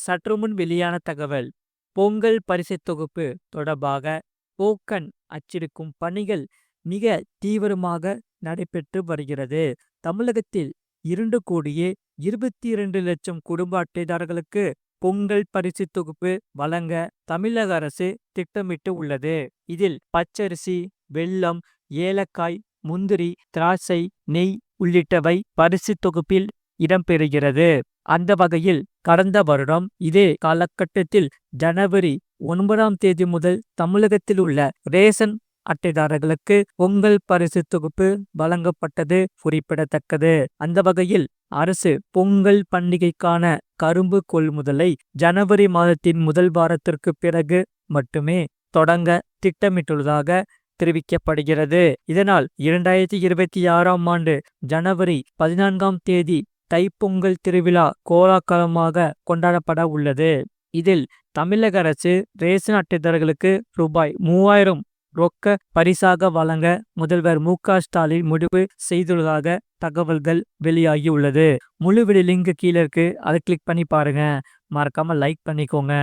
சற்றுமுன் வெளியான தகவல். பொங்கல் பரிசுத் தொகுப்பு தொடர்பாக டோக்கன் அச்சிடிக்கும் பணிகள் மிக தீவிரமாக நடைபெற்று வருகிறது. தமிழகத்தில் 2,22,00,000 குடும்ப அட்டைதாரர்களுக்கு பொங்கல் பரிசு தொகுப்பு வழங்க தமிழக அரசு திட்டமிட்டு உள்ளது. இதில் பச்சரிசி, வெல்லம், ஏலக்காய், முந்திரி, திராட்சை, நெய் உள்ளிட்டவை பரிசு தொகுப்பில் இடம்பெறுகிறது. அந்த வகையில் கடந்த வருடம் இதே காலகட்டத்தில் ஜனவரி 9 முதல் தமிழகத்தில் உள்ள ரேஷன் அட்டைதாரர்களுக்கு பொங்கல் பரிசு தொகுப்பு வழங்கப்பட்டது குறிப்பிடத்தக்கது. அந்த வகையில் அரசு பொங்கல் பண்டிகைக்கான கரும்பு கொள்முதலை ஜனவரி மாதத்தின் முதல் வாரத்திற்கு பிறகு மட்டுமே தொடங்க திட்டமிட்டுள்ளதாக தெரிவிக்கப்படுகிறது. இதனால் 2026 ஆண்டு ஜனவரி 14 தைப்பொங்கல் திருவிழா கோலாகலமாக கொண்டாடப்பட உள்ளது. இதில் தமிழக அரசு ரேஷன் அட்டைதாரர்களுக்கு ரூபாய் 3000 ரொக்க பரிசாக வழங்க முதல்வர் மு.க.ஸ்டாலின் முடிவு செய்துள்ளதாக தகவல்கள் வெளியாகியுள்ளது. முழு வீடியோ லிங்க் கீழே இருக்கு, அதை கிளிக் பண்ணி பாருங்க. மறக்காம லைக் பண்ணிக்கோங்க.